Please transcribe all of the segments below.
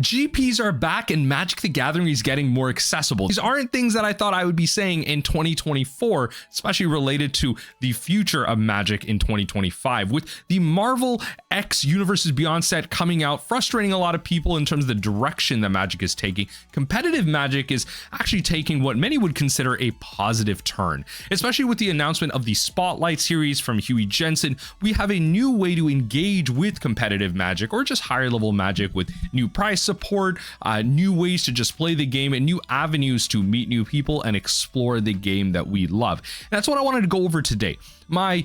GPs are back and Magic the Gathering is getting more accessible. These aren't things that I thought I would be saying in 2024, especially related to the future of Magic in 2025. With the Marvel X Universes Beyond set coming out, frustrating a lot of people in terms of the direction that Magic is taking, competitive Magic is actually taking what many would consider a positive turn. Especially with the announcement of the Spotlight series from Huey Jensen, we have a new way to engage with competitive Magic or just higher level Magic with new price support, new ways to just play the game, and new avenues to meet new people and explore the game that we love. And that's what I wanted to go over today. My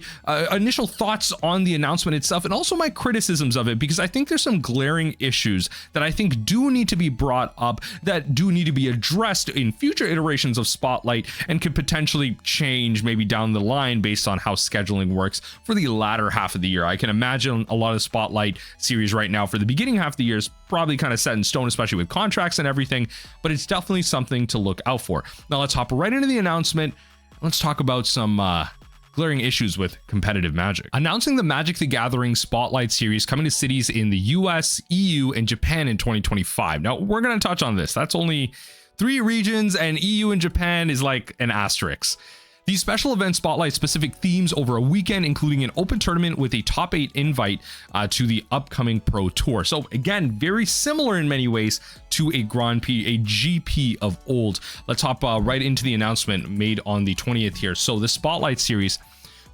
initial thoughts on the announcement itself, and also my criticisms of it, because I think there's some glaring issues that I think do need to be brought up, that do need to be addressed in future iterations of Spotlight, and could potentially change maybe down the line based on how scheduling works for the latter half of the year. I can imagine a lot of Spotlight series right now for the beginning half of the year is probably kind of set in stone, especially with contracts and everything, but it's definitely something to look out for. Now let's hop right into the announcement. Let's talk about some glaring issues with competitive Magic. Announcing the Magic the Gathering Spotlight series coming to cities in the US, EU, and Japan in 2025. Now, we're going to touch on this. That's only 3 regions, and EU and Japan is like an asterisk. These special event spotlight specific themes over a weekend, including an open tournament with a top 8 invite to the upcoming Pro Tour. So again, very similar in many ways to a Grand Prix, a GP of old. Let's hop right into the announcement made on the 20th here. So the Spotlight series,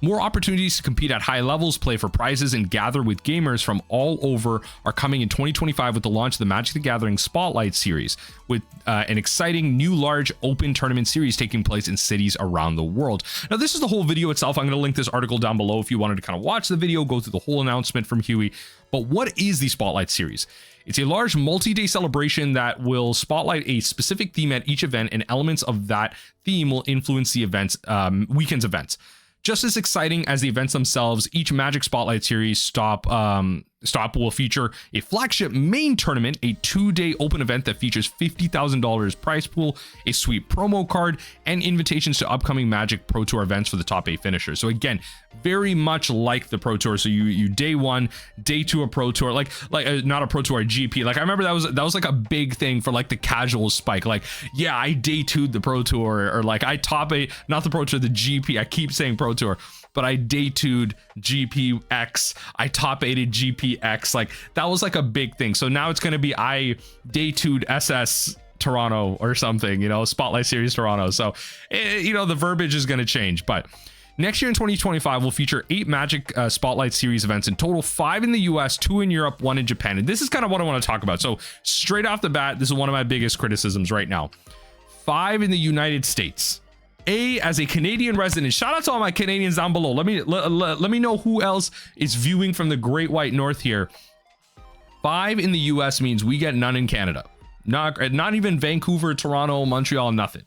more opportunities to compete at high levels, play for prizes, and gather with gamers from all over are coming in 2025 with the launch of the Magic the Gathering Spotlight series, with an exciting new large open tournament series taking place in cities around the world. Now, this is the whole video itself. I'm going to link this article down below if you wanted to kind of watch the video, go through the whole announcement from Huey. But what is the Spotlight series? It's a large multi-day celebration that will spotlight a specific theme at each event, and elements of that theme will influence the events, weekend's events. Just as exciting as the events themselves, each Magic Spotlight series stop will feature a flagship main tournament, a 2-day open event that features $50,000 prize pool, a sweet promo card, and invitations to upcoming Magic Pro Tour events for the top 8 finishers. So again, very much like the Pro Tour. So you day 1, day 2 a Pro Tour, like not a Pro Tour, a GP. Like I remember that was like a big thing for like the casual spike. Like, yeah, I day 2'd the Pro Tour, or like I top 8, not the Pro Tour, the GP. I keep saying Pro Tour, but I day 2'd GPX, I top 8'd GPX. Like that was like a big thing. So now it's going to be I day 2'd SS Toronto or something, you know, Spotlight Series Toronto. So, you know, the verbiage is going to change. But next year in 2025, we'll feature 8 Magic Spotlight Series events in total, 5 in the US, 2 in Europe, 1 in Japan. And this is kind of what I want to talk about. So straight off the bat, this is one of my biggest criticisms right now. 5 in the United States. As a Canadian resident, shout out to all my Canadians down below. Let me know who else is viewing from the Great White North here. 5 in the US means we get none in Canada. Not even Vancouver, Toronto, Montreal, nothing.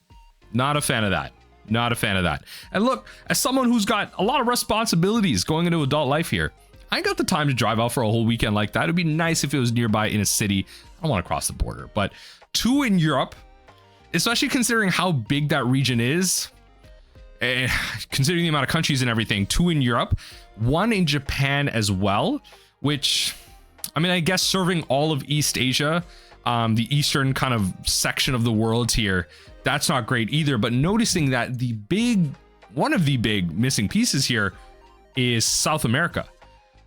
Not a fan of that. Not a fan of that. And look, as someone who's got a lot of responsibilities going into adult life here, I ain't got the time to drive out for a whole weekend like that. It'd be nice if it was nearby in a city. I don't want to cross the border, but 2 in Europe, especially considering how big that region is, considering the amount of countries and everything. 2 in Europe, 1 in Japan as well, which, I mean, I guess serving all of East Asia, the eastern kind of section of the world here, that's not great either. But noticing that one of the big missing pieces here is South America.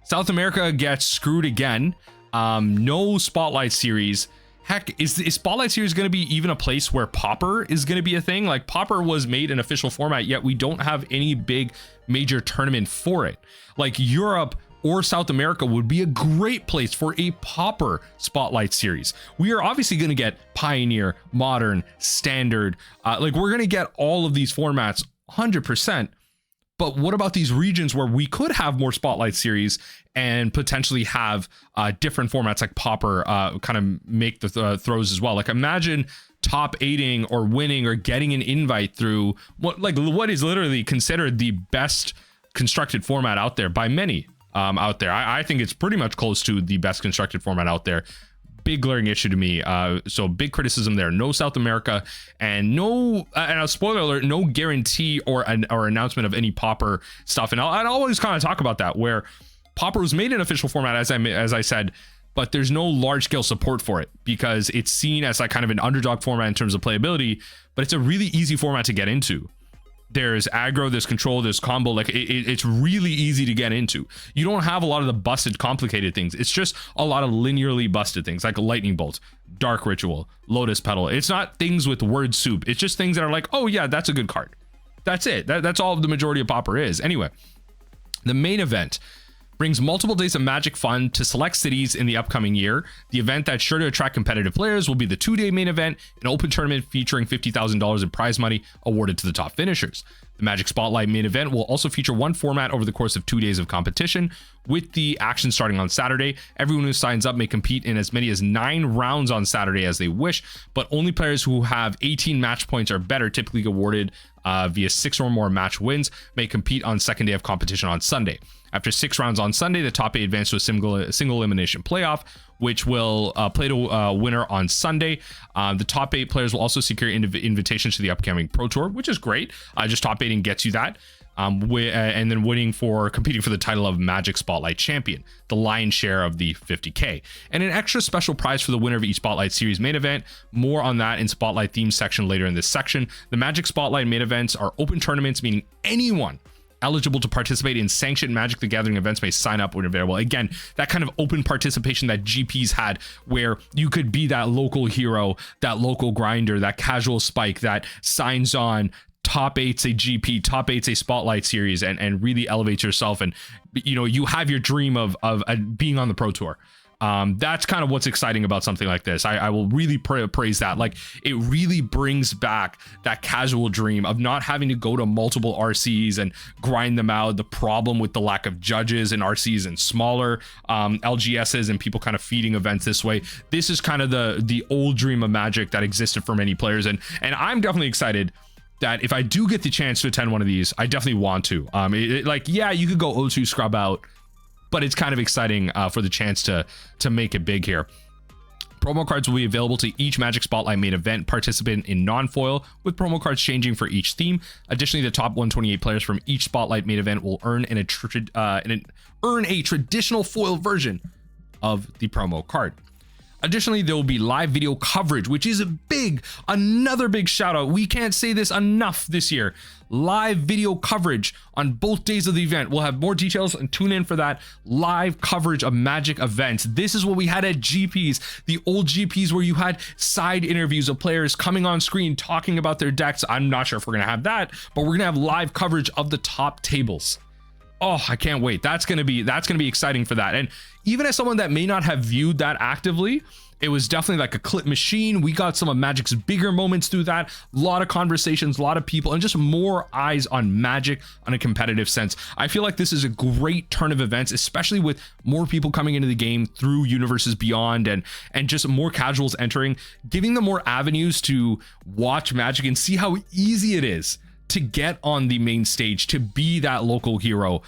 South America gets screwed again. No Spotlight series. Heck, is Spotlight series going to be even a place where Pauper is going to be a thing? Like, Pauper was made an official format, yet we don't have any big major tournament for it. Like, Europe or South America would be a great place for a Pauper Spotlight series. We are obviously going to get Pioneer, Modern, Standard. Like, we're going to get all of these formats 100%. But what about these regions where we could have more Spotlight series and potentially have different formats like Pauper kind of make the throws as well? Like, imagine top 8ing or winning or getting an invite through what is literally considered the best constructed format out there by many out there. I think it's pretty much close to the best constructed format out there. Big glaring issue to me. So big criticism there. No South America, and no, and a spoiler alert, no guarantee or announcement of any Pauper stuff. And I'd always kind of talk about that, where Pauper was made an official format, as I said, but there's no large scale support for it because it's seen as like kind of an underdog format in terms of playability, but it's a really easy format to get into. There's aggro, there's control, there's combo. Like it's really easy to get into. You don't have a lot of the busted, complicated things. It's just a lot of linearly busted things like lightning bolt, dark ritual, lotus petal. It's not things with word soup. It's just things that are like, oh yeah, that's a good card. That's it. That's all the majority of Pauper is. Anyway, the main event brings multiple days of Magic fun to select cities in the upcoming year. The event that's sure to attract competitive players will be the 2-day main event, an open tournament featuring $50,000 in prize money awarded to the top finishers. The Magic Spotlight main event will also feature one format over the course of 2 days of competition, with the action starting on Saturday. Everyone who signs up may compete in as many as 9 rounds on Saturday as they wish, but only players who have 18 match points or better, typically awarded via 6 or more match wins, may compete on second day of competition on Sunday. After 6 rounds on Sunday, the top 8 advance to a single elimination playoff, which will play to a winner on Sunday. The top 8 players will also secure invitations to the upcoming Pro Tour, which is great. Just top 8 gets you that. And then competing for the title of Magic Spotlight Champion, the lion's share of the $50K, and an extra special prize for the winner of each Spotlight Series main event. More on that in Spotlight Themes section later in this section. The Magic Spotlight main events are open tournaments, meaning anyone eligible to participate in sanctioned Magic the Gathering events may sign up when available. Again, that kind of open participation that GPs had, where you could be that local hero, that local grinder, that casual spike that signs on, top 8's a GP, top 8's a Spotlight Series, and really elevates yourself, and you have your dream of being on the Pro Tour. That's kind of what's exciting about something like this. I will really praise that. Like, it really brings back that casual dream of not having to go to multiple RCs and grind them out. The problem with the lack of judges in RCs and smaller LGSs and people kind of feeding events this way. This is kind of the old dream of Magic that existed for many players, and I'm definitely excited that if I do get the chance to attend one of these, I definitely want to. Yeah, you could go O2 scrub out, but it's kind of exciting for the chance to make it big here. Promo cards will be available to each Magic Spotlight main event participant in non-foil, with promo cards changing for each theme. Additionally, the top 128 players from each Spotlight main event will earn a traditional foil version of the promo card. Additionally, there will be live video coverage, which is another big shout out. We can't say this enough this year. Live video coverage on both days of the event. We'll have more details, and tune in for that live coverage of Magic events. This is what we had at GPs, the old GPs, where you had side interviews of players coming on screen talking about their decks. I'm not sure if we're going to have that, but we're going to have live coverage of the top tables. Oh, I can't wait. That's going to be exciting for that. And even as someone that may not have viewed that actively, it was definitely like a clip machine. We got some of Magic's bigger moments through that. A lot of conversations, a lot of people, and just more eyes on Magic on a competitive sense. I feel like this is a great turn of events, especially with more people coming into the game through Universes Beyond and just more casuals entering, giving them more avenues to watch Magic and see how easy it is to get on the main stage, to be that local hero.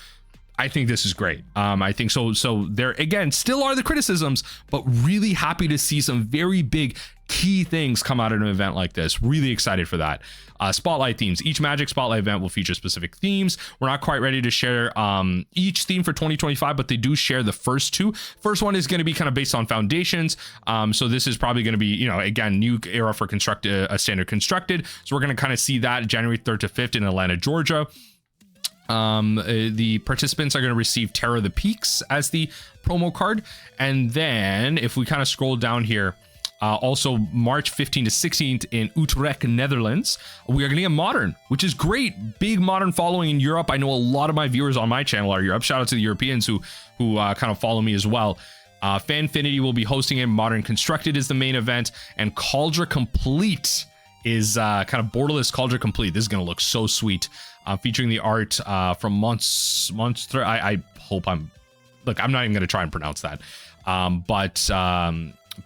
I think this is great. I think so there again still are the criticisms, but really happy to see some very big key things come out of an event like this. Really excited for that. Spotlight themes. Each Magic Spotlight event will feature specific themes. We're not quite ready to share each theme for 2025, but they do share the first 2. First one is going to be kind of based on foundations. So this is probably going to be, again, new era for standard constructed. So we're going to kind of see that January 3rd to 5th in Atlanta, Georgia. The participants are going to receive Terror of the Peaks as the promo card. And then if we kind of scroll down here, also March 15th to 16th in Utrecht, Netherlands, we are going to get Modern, which is great. Big Modern following in Europe. I know a lot of my viewers on my channel are Europe. Shout out to the Europeans who kind of follow me as well. Fanfinity will be hosting it. Modern Constructed is the main event, and Cauldron Complete is kind of borderless Cauldron Complete. This is going to look so sweet. Featuring the art from Monster. I hope I'm not even going to try and pronounce that. But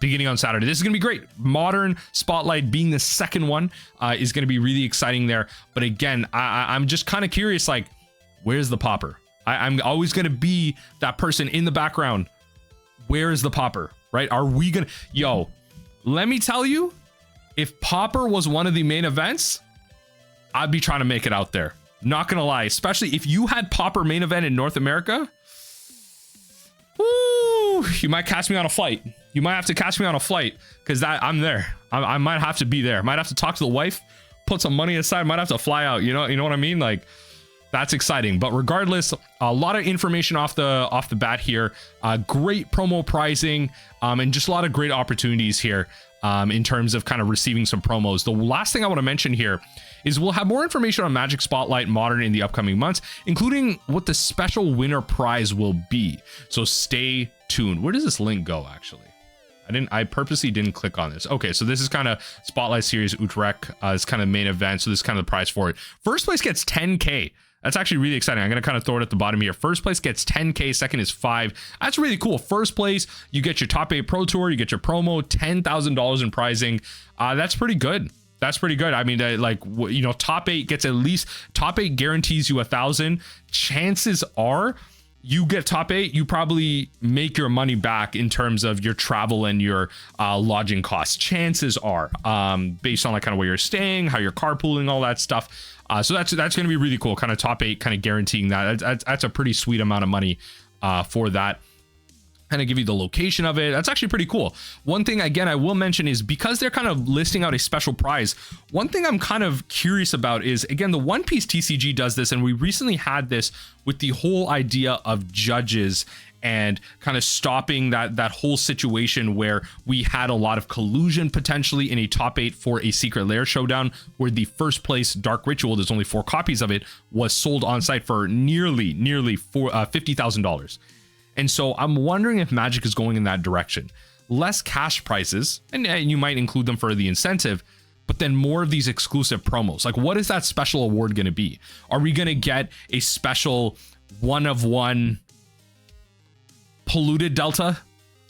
beginning on Saturday, this is going to be great. Modern Spotlight being the second one is going to be really exciting there. But again, I'm just kind of curious, like, where's the Pauper? I'm always going to be that person in the background. Where is the Pauper, right? Are we going to... let me tell you, if Pauper was one of the main events, I'd be trying to make it out there. Not gonna lie, especially if you had Pauper main event in North America. Woo! whew, you might catch me on a flight. You might have to catch me on a flight, because I'm there. I might have to be there. Might have to talk to the wife, put some money aside, might have to fly out. You know what I mean? Like, that's exciting. But regardless, a lot of information off the bat here. Great promo pricing, and just a lot of great opportunities here in terms of kind of receiving some promos. The last thing I want to mention here is we'll have more information on Magic Spotlight Modern in the upcoming months, including what the special winner prize will be. So stay tuned. Where does this link go, actually? I purposely didn't click on this. Okay, so this is kind of Spotlight Series Utrecht. It's kind of main event, so this is kind of the prize for it. First place gets 10K. That's actually really exciting. I'm going to kind of throw it at the bottom here. First place gets 10K. Second is 5. That's really cool. First place, you get your top 8 Pro Tour. You get your promo, $10,000 in pricing. That's pretty good. That's pretty good. I mean, top 8 gets at least, top 8 guarantees you 1,000. Chances are you get top 8, you probably make your money back in terms of your travel and your lodging costs. Chances are, based on like kind of where you're staying, how you're carpooling, all that stuff. So that's going to be really cool. Kind of top 8, kind of guaranteeing that. That's a pretty sweet amount of money for that. Kind of give you the location of it. That's actually pretty cool. One thing, again, I will mention is because they're kind of listing out a special prize, one thing I'm kind of curious about is, again, the One Piece TCG does this, and we recently had this with the whole idea of judges and kind of stopping that whole situation where we had a lot of collusion potentially in a top 8 for a Secret Lair showdown, where the first place Dark Ritual, there's only 4 copies of it, was sold on site for nearly $50,000. And so I'm wondering if Magic is going in that direction. Less cash prices, and you might include them for the incentive, but then more of these exclusive promos. Like, what is that special award going to be? Are we going to get a special 1-of-1 polluted Delta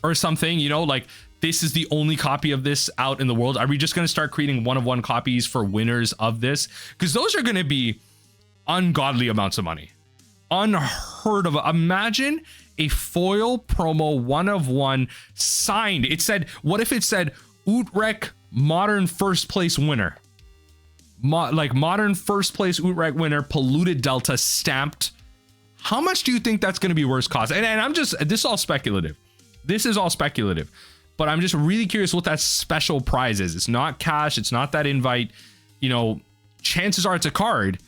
or something? You know, like, this is the only copy of this out in the world. Are we just going to start creating 1-of-1 copies for winners of this? Because those are going to be ungodly amounts of money. Unheard of. Imagine a foil promo 1-of-1 signed. It said, what if it said Utrecht Modern first place winner? Modern first place Utrecht winner, polluted Delta, stamped. How much do you think that's going to be worst cost? And this is all speculative. This is all speculative. But I'm just really curious what that special prize is. It's not cash. It's not that invite. You know, chances are it's a card.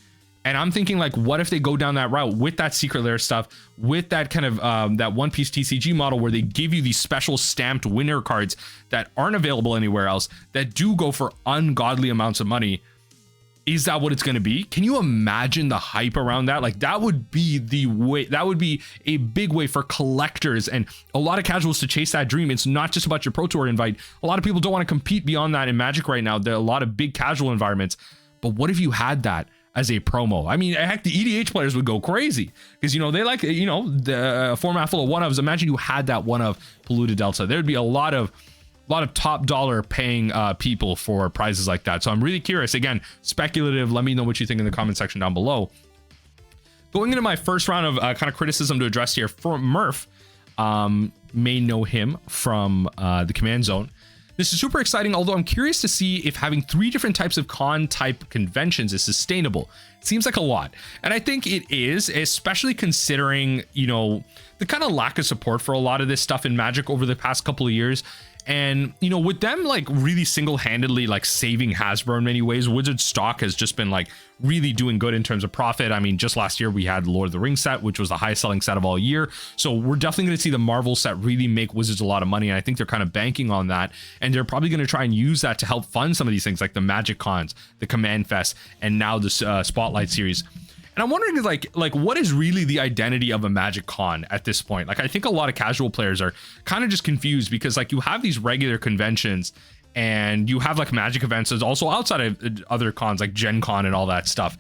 And I'm thinking, like, what if they go down that route with that Secret Lair stuff, with that kind of that One Piece TCG model where they give you these special stamped winner cards that aren't available anywhere else, that do go for ungodly amounts of money. Is that what it's going to be? Can you imagine the hype around that? Like, that would be the way, that would be a big way for collectors and a lot of casuals to chase that dream. It's not just about your Pro Tour invite. A lot of people don't want to compete beyond that in Magic right now. There are a lot of big casual environments. But what if you had that as a promo? I mean, heck, the EDH players would go crazy because, you know, they like, you know, the format full of 1-ofs. Imagine you had that 1-of polluted Delta. There'd be a lot of top dollar paying people for prizes like that. So I'm really curious. Again, speculative. Let me know what you think in the comment section down below. Going into my first round of kind of criticism to address here, for Murph, may know him from the Command Zone. This is super exciting, although I'm curious to see if having 3 different types of con type conventions is sustainable. Seems like a lot. And I think it is, especially considering, you know, the kind of lack of support for a lot of this stuff in Magic over the past couple of years. And, you know, with them like really single-handedly like saving Hasbro in many ways, Wizards stock has just been like really doing good in terms of profit. I mean, just last year we had Lord of the Rings set, which was the highest selling set of all year. So we're definitely going to see the Marvel set really make Wizards a lot of money. And I think they're kind of banking on that. And they're probably going to try and use that to help fund some of these things like the Magic Cons, the Command Fest, and now the Spotlight series. And I'm wondering, like what is really the identity of a Magic Con at this point? Like, I think a lot of casual players are kind of just confused because, like, you have these regular conventions and you have like Magic events. There's also outside of other cons like Gen Con and all that stuff.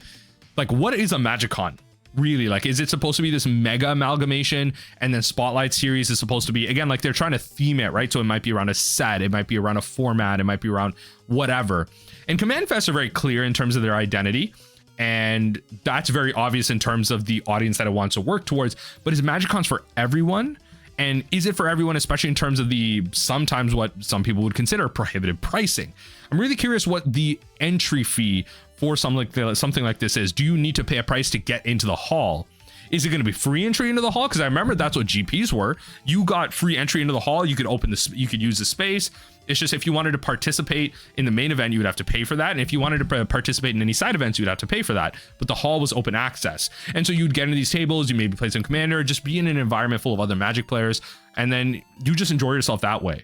Like, what is a Magic Con? Really? Like, is it supposed to be this mega amalgamation, and then Spotlight series is supposed to be, again, like they're trying to theme it, right? So it might be around a set, it might be around a format, it might be around whatever. And Command Fest are very clear in terms of their identity. And that's very obvious in terms of the audience that it wants to work towards. But is MagicCons for everyone? And is it for everyone, especially in terms of the sometimes what some people would consider prohibitive pricing? I'm really curious what the entry fee for something like this is. Do you need to pay a price to get into the hall? Is it going to be free entry into the hall? Because I remember that's what GPs were. You got free entry into the hall. You could open this, you could use the space. It's just if you wanted to participate in the main event, you would have to pay for that. And if you wanted to participate in any side events, you'd have to pay for that. But the hall was open access. And so you'd get into these tables, you maybe play some Commander, just be in an environment full of other Magic players, and then you just enjoy yourself that way.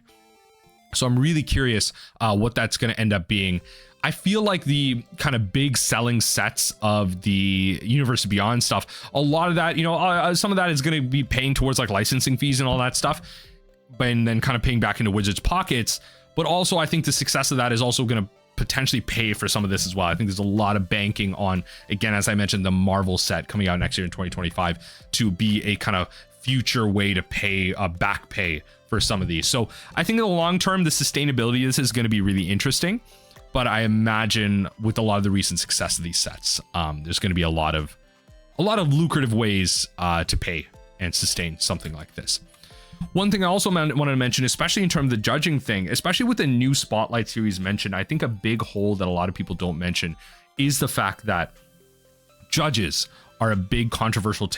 So I'm really curious what that's going to end up being. I feel like the kind of big selling sets of the Universe Beyond stuff, a lot of that, you know, some of that is going to be paying towards like licensing fees and all that stuff, and then kind of paying back into Wizards' pockets. But also, I think the success of that is also going to potentially pay for some of this as well. I think there's a lot of banking on, again, as I mentioned, the Marvel set coming out next year in 2025 to be a kind of future way to pay back pay for some of these. So I think in the long term, the sustainability of this is going to be really interesting. But I imagine with a lot of the recent success of these sets, there's going to be a lot of lucrative ways to pay and sustain something like this. One thing I also wanted to mention, especially in terms of the judging thing, especially with the new Spotlight series mentioned, I think a big hole that a lot of people don't mention is the fact that judges are a big controversial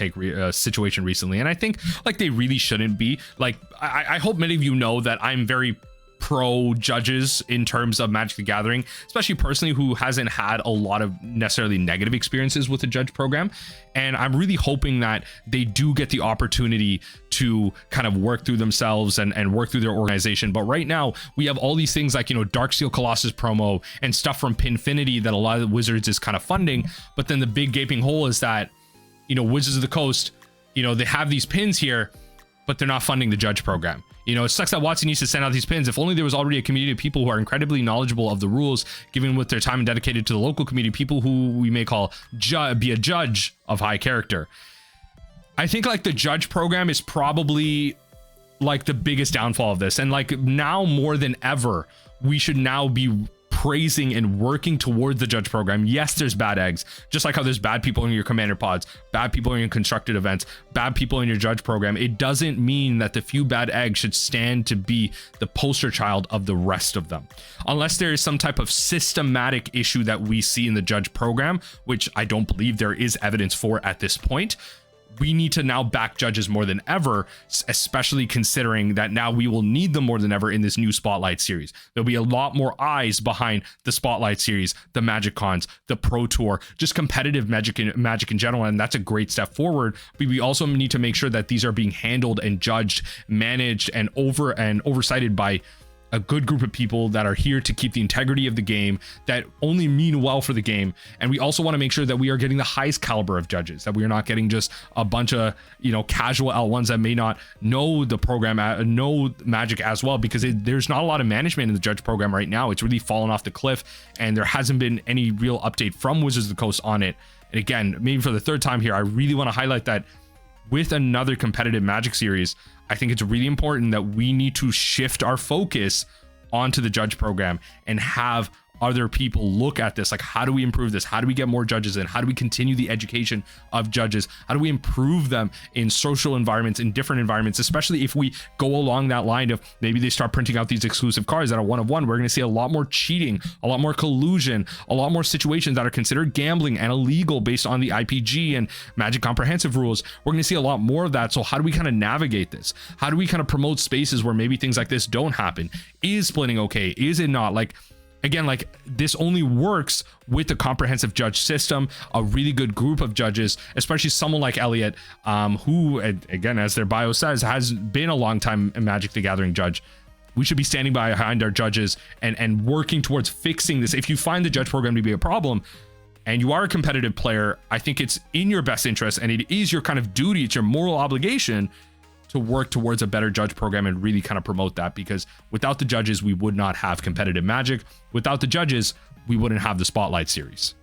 situation recently. And I think like they really shouldn't be. Like, I hope many of you know that I'm very pro judges in terms of Magic the Gathering, especially personally, who hasn't had a lot of necessarily negative experiences with the judge program. And I'm really hoping that they do get the opportunity to kind of work through themselves and work through their organization. But right now we have all these things like, you know, Darksteel Colossus promo and stuff from Pinfinity that a lot of the Wizards is kind of funding. But then the big gaping hole is that, you know, Wizards of the Coast, you know, they have these pins here, but they're not funding the judge program. You know, it sucks that WotC needs to send out these pins. If only there was already a community of people who are incredibly knowledgeable of the rules, given with their time and dedicated to the local community, people who we may call be a judge of high character. I think like the judge program is probably like the biggest downfall of this. And like now more than ever, we should now be praising and working toward the judge program. Yes, there's bad eggs, just like how there's bad people in your commander pods, bad people in your constructed events, bad people in your judge program. It doesn't mean that the few bad eggs should stand to be the poster child of the rest of them. Unless there is some type of systematic issue that we see in the judge program, which I don't believe there is evidence for at this point. We need to now back judges more than ever, especially considering that now we will need them more than ever in this new Spotlight series. There'll be a lot more eyes behind the Spotlight series, the Magic Cons, the Pro Tour, just competitive Magic in general, and that's a great step forward. But we also need to make sure that these are being handled and judged, managed, and oversighted by a good group of people that are here to keep the integrity of the game, that only mean well for the game. And we also want to make sure that we are getting the highest caliber of judges, that we are not getting just a bunch of, you know, casual L1s that may not know the program, know Magic as well, because there's not a lot of management in the judge program right now. It's really fallen off the cliff, and there hasn't been any real update from Wizards of the Coast on it. And again, maybe for the third time here, I really want to highlight that with another competitive Magic series, I think it's really important that we need to shift our focus onto the judge program and have other people look at this. Like, how do we improve this? How do we get more judges in? How do we continue the education of judges? How do we improve them in social environments, in different environments, especially if we go along that line of maybe they start printing out these exclusive cards that are one of one. We're going to see a lot more cheating, a lot more collusion, a lot more situations that are considered gambling and illegal based on the IPG and Magic Comprehensive rules. We're going to see a lot more of that. So how do we kind of navigate this? How do we kind of promote spaces where maybe things like this don't happen? Is splitting okay? Is it not? Like, again, like this only works with a comprehensive judge system, a really good group of judges, especially someone like Elliot, who, again, as their bio says, has been a long time Magic the Gathering judge. We should be standing behind our judges and working towards fixing this. If you find the judge program to be a problem and you are a competitive player, I think it's in your best interest and it is your kind of duty, it's your moral obligation to work towards a better judge program and really kind of promote that, because without the judges, we would not have competitive Magic. Without the judges, we wouldn't have the Spotlight series.